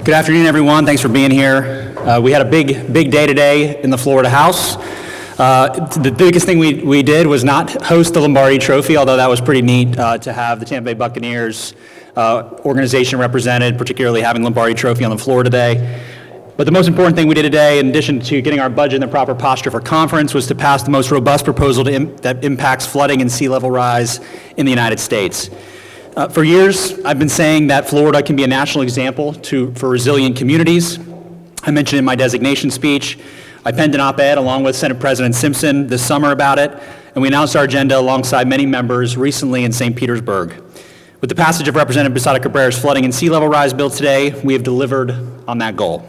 Good afternoon, everyone. Thanks for being here. We had a big day today in the Florida House. The biggest thing we did was not host the Lombardi Trophy, although that was pretty neat to have the Tampa Bay Buccaneers organization represented, particularly having Lombardi Trophy on the floor today. But the most important thing we did today, in addition to getting our budget in the proper posture for conference, was to pass the most robust proposal that impacts flooding and sea level rise in the United States. For years, I've been saying that Florida can be a national example for resilient communities. I mentioned in my designation speech, I penned an op-ed along with Senate President Simpson this summer about it, and we announced our agenda alongside many members recently in St. Petersburg. With the passage of Representative Posada Cabrera's flooding and sea level rise bill today, we have delivered on that goal.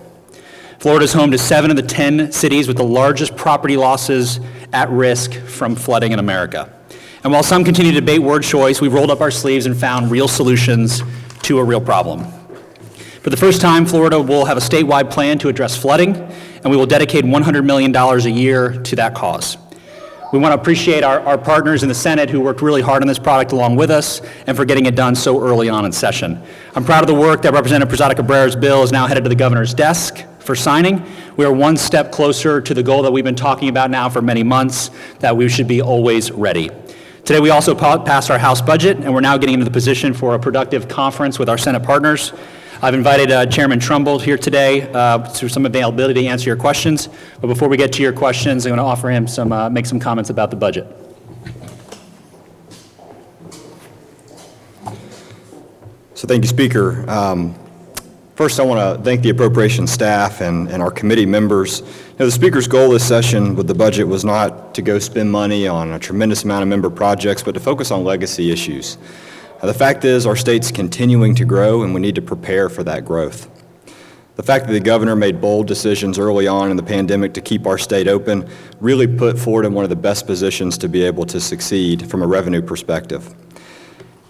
Florida is home to 7 of the 10 cities with the largest property losses at risk from flooding in America. And while some continue to debate word choice, we've rolled up our sleeves and found real solutions to a real problem. For the first time, Florida will have a statewide plan to address flooding, and we will dedicate $100 million a year to that cause. We want to appreciate our partners in the Senate who worked really hard on this product along with us and for getting it done so early on in session. I'm proud of the work that Representative Posada Cabrera's bill is now headed to the governor's desk for signing. We are one step closer to the goal that we've been talking about now for many months, that we should be always ready. Today we also passed our House budget, and we're now getting into the position for a productive conference with our Senate partners. I've invited Chairman Trumbull here today to some availability to answer your questions. But before we get to your questions, I'm going to offer him make some comments about the budget. So thank you, Speaker. First, I want to thank the appropriations staff and our committee members. The Speaker's goal this session with the budget was not to go spend money on a tremendous amount of member projects, but to focus on legacy issues. The fact is our state's continuing to grow, and we need to prepare for that growth. The fact that the governor made bold decisions early on in the pandemic to keep our state open really put Florida in one of the best positions to be able to succeed from a revenue perspective.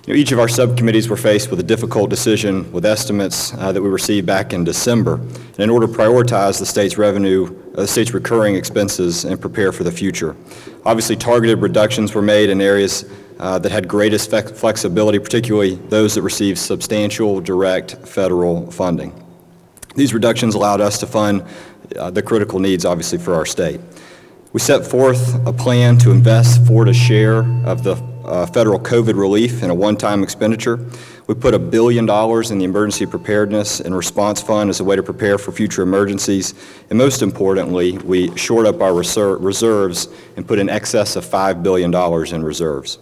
Each of our subcommittees were faced with a difficult decision with estimates that we received back in December, and in order to prioritize the state's state's recurring expenses and prepare for the future. Obviously, targeted reductions were made in areas that had greatest flexibility, particularly those that received substantial direct federal funding. These reductions allowed us to fund the critical needs, obviously, for our state. We set forth a plan to invest Florida's share of the federal COVID relief in a one-time expenditure. We put $1 billion in the Emergency Preparedness and Response Fund as a way to prepare for future emergencies. And most importantly, we shored up our reserves and put in excess of $5 billion in reserves.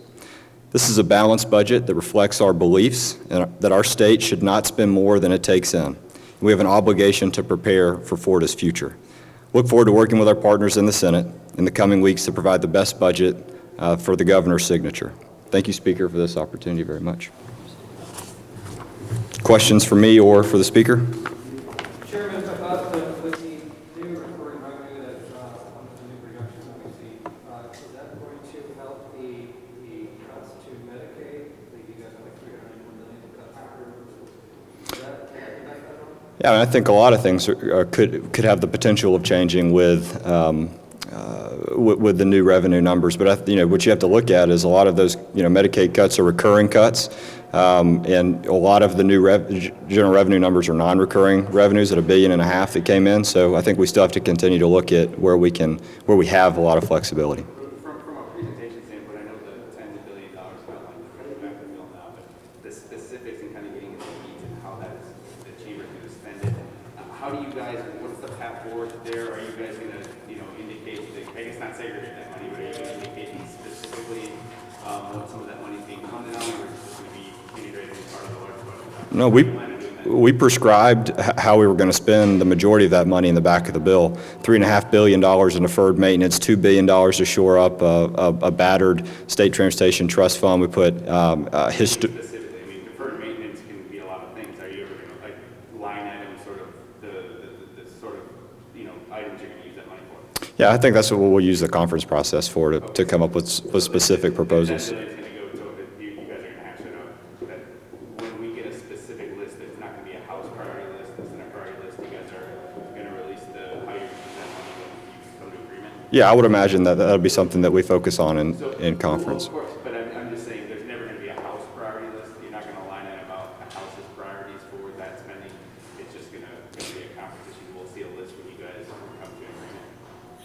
This is a balanced budget that reflects our beliefs that our state should not spend more than it takes in. We have an obligation to prepare for Florida's future. Look forward to working with our partners in the Senate in the coming weeks to provide the best budget for the governor's signature. Thank you, Speaker, for this opportunity very much. Questions for me or for the Speaker? Chairman, about with the new recurring revenue that under the new projections that we see, is that going to help the cuts to Medicaid? I think you guys have like $391 million to cut through. Is that federal? Yeah, I think a lot of things could have the potential of changing with the new revenue numbers, but what you have to look at is a lot of those Medicaid cuts are recurring cuts, and a lot of the new general revenue numbers are non-recurring revenues at $1.5 billion that came in. So I think we still have to continue to look at where we have a lot of flexibility. From a presentation standpoint, I know the $10 billion outlined the back of the bill now, but the specifics and kind of getting into the weeds and how that is the chamber going to spend it. How do you guys? What's the path forward there? Are you guys going to indicate? I guess not segregate that money, but are you going to indicate specifically what some of that money is being funded on, or is it just going to be integrated as part of the large budget? No, we prescribed how we were going to spend the majority of that money in the back of the bill. $3.5 billion in deferred maintenance, $2 billion to shore up a battered state transportation trust fund. We put Specifically, I mean, deferred maintenance can be a lot of things. Are you ever going to line item sort of the sort of items you're going to use that money for? Yeah, I think that's what we'll use the conference process for to come up with specific proposals. You guys are going to have to know that when we get a specific list, it's not going to be a House priority list, it's not a priority list. You guys are going to release how you present money when you come to agreement. Yeah, I would imagine that that'll be something that we focus on in conference. Well, of course, but I'm just saying there's never going to be a House priority list. You're not going to line item out a House's priorities for that spending. It's just going to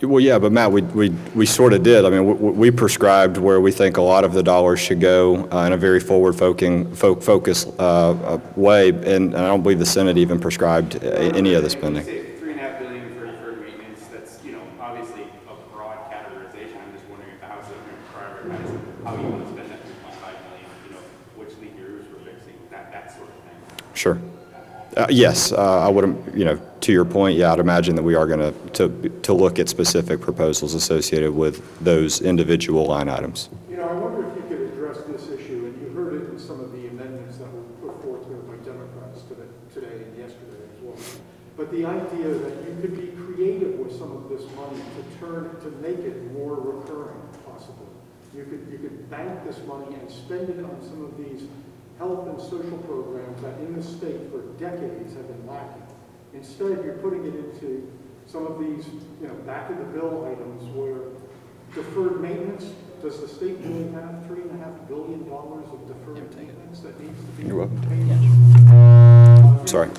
Well, yeah, but Matt, we sort of did. I mean, we prescribed where we think a lot of the dollars should go in a very focused way, and I don't believe the Senate even prescribed any of the spending. When you say $3.5 billion for deferred maintenance, that's, obviously a broad categorization. I'm just wondering if the House is going to prioritize how you want to spend that $3.5 million, which league your roofs we're fixing, that sort of thing. Sure. Yes, I would, to your point, yeah, I'd imagine that we are going to look at specific proposals associated with those individual line items. I wonder if you could address this issue, and you heard it in some of the amendments that were put forth here by Democrats today and yesterday as well. But the idea that you could be creative with some of this money to make it more recurring, possibly. You could bank this money and spend it on some of these health and social programs that in the state for decades have been lacking. Instead, you're putting it into some of these, back of the bill items where deferred maintenance, does the state really have $3.5 billion of deferred maintenance that needs to be You're welcome. paid? Sorry.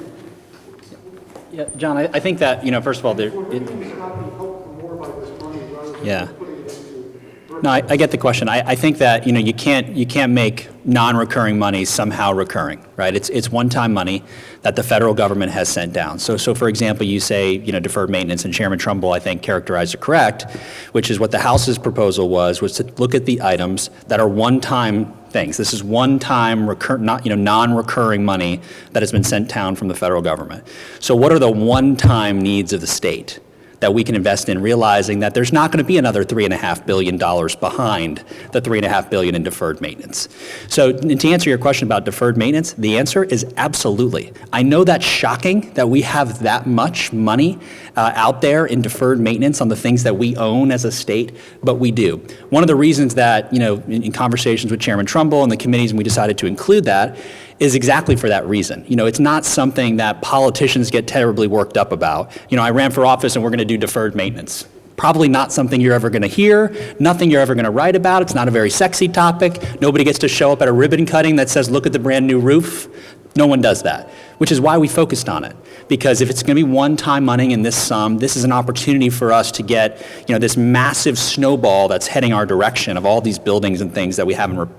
Yeah, John, I think that, first of all, We're really not be helped more by this money rather than Yeah. putting it into. No, I get the question. I think that, you can't make non-recurring money somehow recurring, right? It's one-time money that the federal government has sent down. So for example, you say, deferred maintenance, and Chairman Trumbull, I think, characterized it correct, which is what the House's proposal was to look at the items that are one-time things. This is one-time, non-recurring money that has been sent down from the federal government. So what are the one-time needs of the state that we can invest in, realizing that there's not going to be another $3.5 billion behind the $3.5 billion in deferred maintenance. So to answer your question about deferred maintenance, the answer is absolutely. I know that's shocking that we have that much money out there in deferred maintenance on the things that we own as a state, but we do. One of the reasons that, in conversations with Chairman Trumbull and the committees, and we decided to include that, is exactly for that reason. It's not something that politicians get terribly worked up about. I ran for office and we're going to do deferred maintenance. Probably not something you're ever going to hear, nothing you're ever going to write about. It's not a very sexy topic. Nobody gets to show up at a ribbon cutting that says, look at the brand new roof. No one does that, which is why we focused on it. Because if it's going to be one-time money in this sum, this is an opportunity for us to get, this massive snowball that's heading our direction of all these buildings and things that we haven't,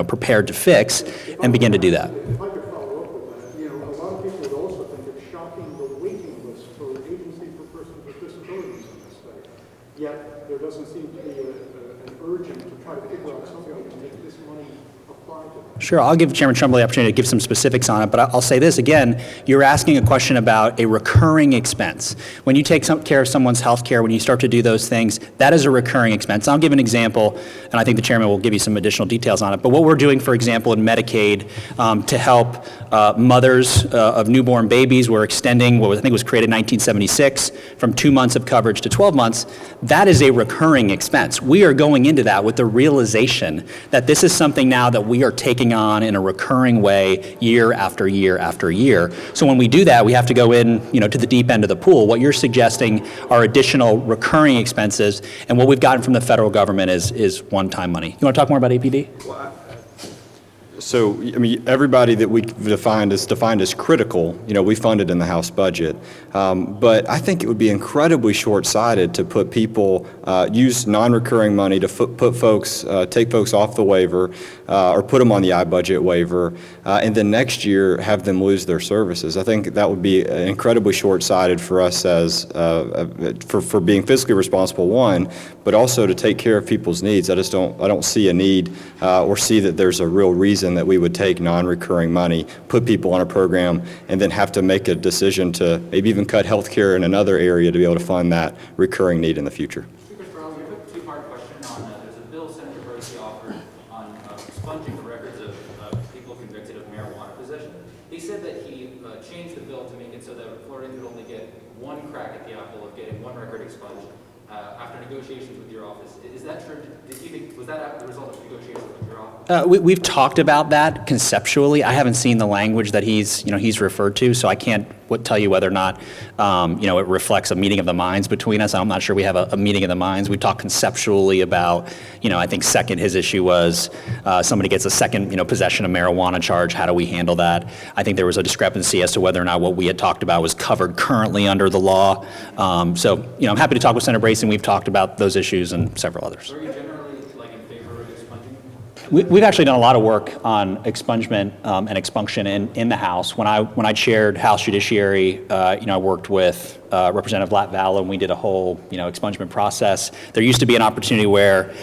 prepared to fix, and begin to do that. If I could follow up with that, a lot of people would also think it's shocking the waiting list for agency for persons with disabilities in this state. Yet there doesn't seem to be an urgent to try to figure out something to make this money apply to them. Sure, I'll give Chairman Trumbull the opportunity to give some specifics on it, but I'll say this again, you're asking a question about a recurring expense. When you take care of someone's health care, when you start to do those things, that is a recurring expense. I'll give an example, and I think the Chairman will give you some additional details on it, but what we're doing, for example, in Medicaid to help mothers of newborn babies, we're extending what I think was created in 1976 from 2 months of coverage to 12 months. That is a recurring expense. We are going into that with the realization that this is something now that we are taking on in a recurring way year after year after year. So when we do that, we have to go in, to the deep end of the pool. What you're suggesting are additional recurring expenses, and what we've gotten from the federal government is one-time money. You want to talk more about APD? So, everybody that we defined as critical, we funded in the House budget. But I think it would be incredibly short-sighted to put people, use non-recurring money to take folks off the waiver or put them on the iBudget waiver, and then next year have them lose their services. I think that would be incredibly short-sighted for us as, for being fiscally responsible, one, but also to take care of people's needs. I don't see a need or see that there's a real reason that we would take non-recurring money, put people on a program, and then have to make a decision to maybe even cut health care in another area to be able to fund that recurring need in the future. Speaker Sprowls, you have a two-part question on there's a bill Senator Bercy offered on expunging the records of people convicted of marijuana possession. He said that he changed the bill to make it so that Floridians would only get one crack at the apple of getting one record expunged after negotiations with your office. Is that true? Was that the result of negotiations with your office? We've talked about that conceptually. I haven't seen the language that he's referred to, so I can't tell you whether or not, it reflects a meeting of the minds between us. I'm not sure we have a meeting of the minds. We talked conceptually about, I think second, his issue was somebody gets a second, possession of marijuana charge. How do we handle that? I think there was a discrepancy as to whether or not what we had talked about was covered currently under the law. So, I'm happy to talk with Senator Bracey. We've talked about those issues and several others. Are you generally in favor of expunging? We've actually done a lot of work on expungement and expunction in the House. When I chaired House Judiciary, I worked with Representative Latvala, and we did a whole expungement process. There used to be an opportunity where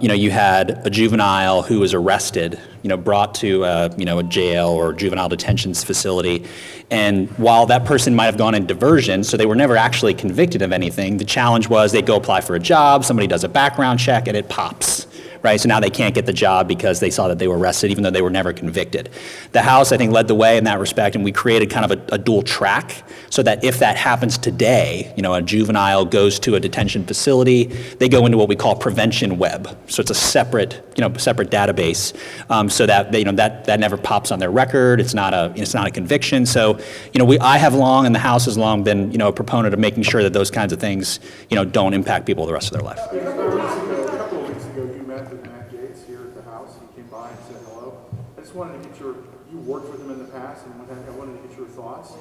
you had a juvenile who was arrested, brought to a jail or juvenile detention facility, and while that person might have gone in diversion, so they were never actually convicted of anything, the challenge was they'd go apply for a job, somebody does a background check, and it pops. Right, so now they can't get the job because they saw that they were arrested, even though they were never convicted. The House, I think, led the way in that respect, and we created kind of a dual track so that if that happens today, a juvenile goes to a detention facility, they go into what we call prevention web. So it's a separate database, so that that never pops on their record. It's not a conviction. So I have long, and the House has long been a proponent of making sure that those kinds of things don't impact people the rest of their life. Wanted to get you worked with him in the past, and I wanted to get your thoughts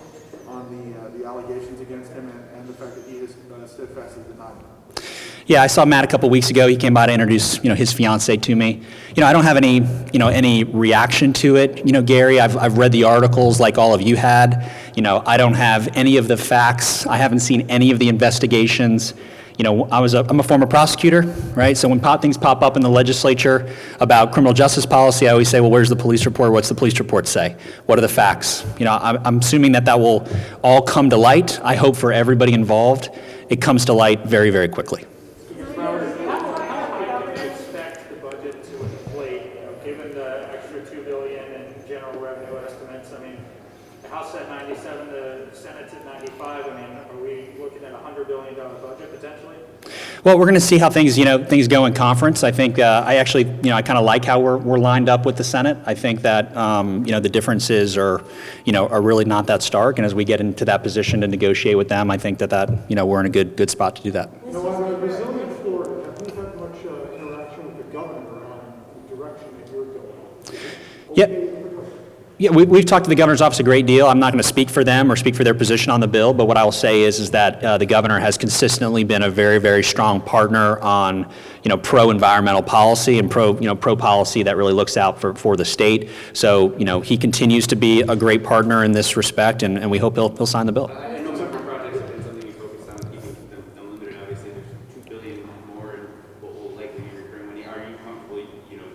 on the allegations against him and the fact that he has steadfastly denied them. Yeah, I saw Matt a couple weeks ago. He came by to introduce, his fiance to me. I don't have any reaction to it. Gary, I've read the articles like all of you had. I don't have any of the facts. I haven't seen any of the investigations. I'm a former prosecutor, right? So when things pop up in the legislature about criminal justice policy, I always say, well, where's the police report? What's the police report say? What are the facts? I'm assuming that will all come to light. I hope for everybody involved, it comes to light very, very quickly. How do you expect the budget to inflate, given the extra $2 billion in general revenue estimates? I mean, the House said 97, the Senate's at 95. I mean, are we looking at a $100 billion budget potentially? Well, we're going to see how things go in conference. I think I actually, I kind of like how we're lined up with the Senate. I think that the differences are really not that stark. And as we get into that position to negotiate with them, I think that we're in a good spot to do that. On the resilient floor, have you had much interaction with the governor on the direction that you're going? Yep. Yeah, we've talked to the governor's office a great deal. I'm not going to speak for them or speak for their position on the bill, but what I will say is that the governor has consistently been a very, very strong partner on, pro-environmental policy and pro policy that really looks out for the state. So, he continues to be a great partner in this respect, and we hope he'll sign the bill. I know member projects have been something you focused on, keeping them limited. Obviously, there's $2 billion more in what will likely be recurring money. Are you comfortable,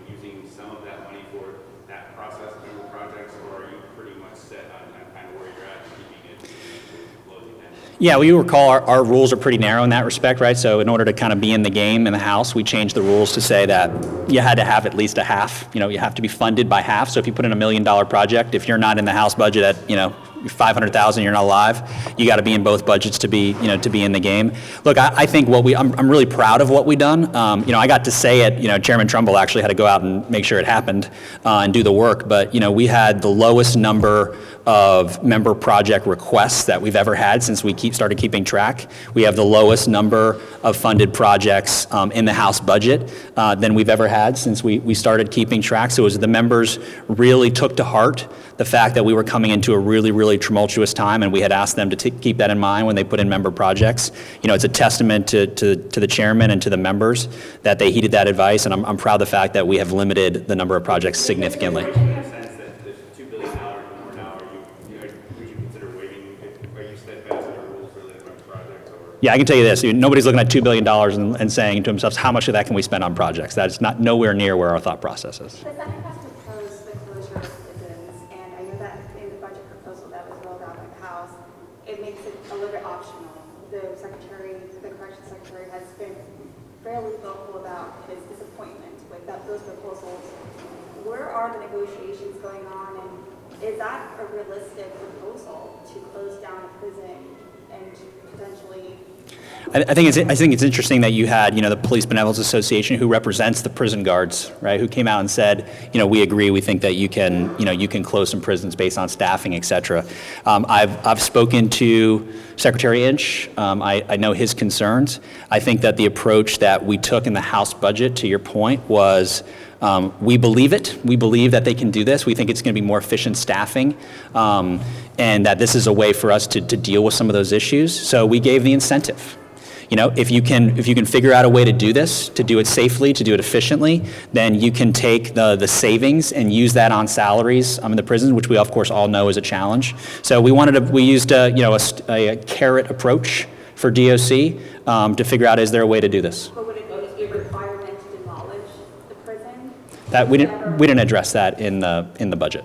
using some of that money for that process member projects, or are you pretty much set on kind of where you're at, keeping it closing down? Yeah, well, you recall our rules are pretty narrow in that respect, right? So in order to kind of be in the game in the House, we changed the rules to say that you had to have at least a half. You have to be funded by half. So if you put in $1 million project, if you're not in the House budget at, 500,000, you're not alive. You got to be in both budgets to be in the game. Look, I think I'm really proud of what we've done. I got to say it. Chairman Trumbull actually had to go out and make sure it happened and do the work. But we had the lowest number of member project requests that we've ever had since we started keeping track. We have the lowest number of funded projects in the House budget than we've ever had since we started keeping track. So as the members really took to heart the fact that we were coming into a really, really tumultuous time, and we had asked them to keep that in mind when they put in member projects. It's a testament to the chairman and to the members that they heeded that advice, and I'm proud of the fact that we have limited the number of projects significantly. In a sense that there's $2 billion more now, would you consider waiving? Are you steadfast in the rules related to projects? Or? Yeah, I can tell you this: nobody's looking at $2 billion and saying to themselves, "How much of that can we spend on projects?" That is not nowhere near where our thought process is. The Senate has proposed the closure of prisons, and I know that in the budget proposal that was rolled out by the House, it makes it a little bit optional. The corrections secretary has been fairly vocal about his disappointment with those proposals. Where are the negotiations going on, and is that a realistic proposal to close down a prison and potentially I think it's interesting that you had, the Police Benevolence Association, who represents the prison guards, right, who came out and said, we agree, we think that you can close some prisons based on staffing, et cetera. I've spoken to Secretary Inch. I know his concerns. I think that the approach that we took in the House budget, to your point, was we believe it. We believe that they can do this. We think it's going to be more efficient staffing, and that this is a way for us to deal with some of those issues. So we gave the incentive. If you can figure out a way to do this, to do it safely, to do it efficiently, then you can take the savings and use that on salaries in the prisons, which we of course all know is a challenge. So we used a carrot approach for DOC to figure out, is there a way to do this? But would it be a requirement to demolish the prison? That we didn't address that in the budget.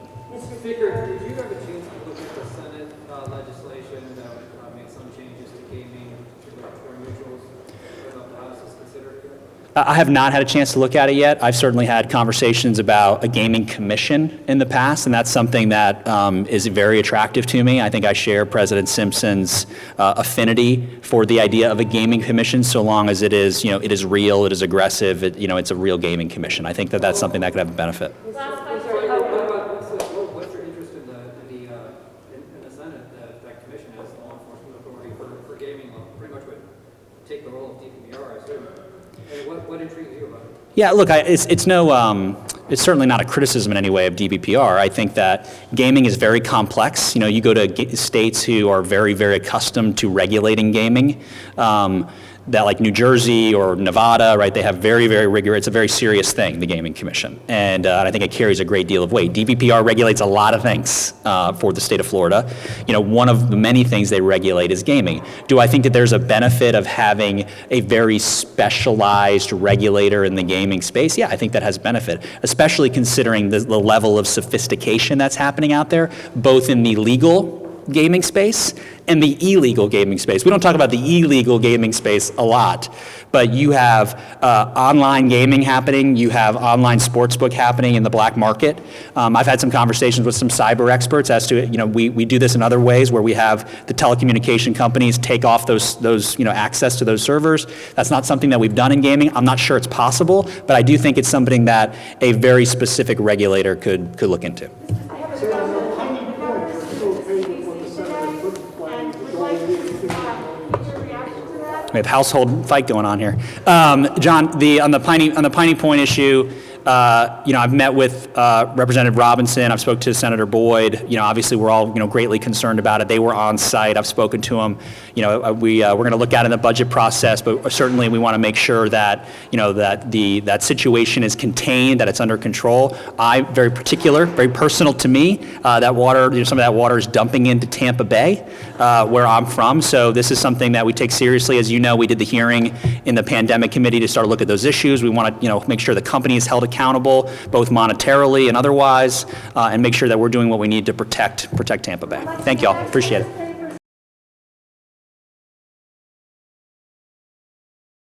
Speaker, did you have a chance to look at the Senate legislation that would make some changes to gaming to the individuals? I don't know if the House has considered it yet. I have not had a chance to look at it yet. I've certainly had conversations about a gaming commission in the past, and that's something that is very attractive to me. I think I share President Simpson's affinity for the idea of a gaming commission, so long as it is real, it is aggressive, it's a real gaming commission. I think that that's something that could have a benefit. What's your interest in the Senate that commission as law enforcement authority for gaming law? Pretty much would take the role of DPPR, I assume. And what intrigues you about it? Yeah, look, it's certainly not a criticism in any way of DBPR. I think that gaming is very complex. You go to states who are very, very accustomed to regulating gaming, that like New Jersey or Nevada, right? They have very, very rigorous. It's a very serious thing, the Gaming Commission, and I think it carries a great deal of weight. DBPR regulates a lot of things for the state of Florida. One of the many things they regulate is gaming. Do I think that there's a benefit of having a very specialized regulator in the gaming space? Yeah, I think that has benefit, especially considering the level of sophistication that's happening out there, both in the legal gaming space and the illegal gaming space. We don't talk about the illegal gaming space a lot, but you have online gaming happening, you have online sportsbook happening in the black market. I've had some conversations with some cyber experts as to, we do this in other ways where we have the telecommunication companies take off those access to those servers. That's not something that we've done in gaming. I'm not sure it's possible, but I do think it's something that a very specific regulator could look into. We have household fight going on here. John, on the Piney Point issue, I've met with Representative Robinson. I've spoke to Senator Boyd. Obviously we're all greatly concerned about it. They were on site. I've spoken to them. We're going to look at it in the budget process, but certainly we want to make sure that that situation is contained, that it's under control. Very personal to me. That water, some of that water is dumping into Tampa Bay, where I'm from. So this is something that we take seriously. As you know, we did the hearing in the pandemic committee to start to look at those issues. We want to make sure the company is held accountable, both monetarily and otherwise, and make sure that we're doing what we need to protect Tampa Bay. Thank you all. Appreciate it.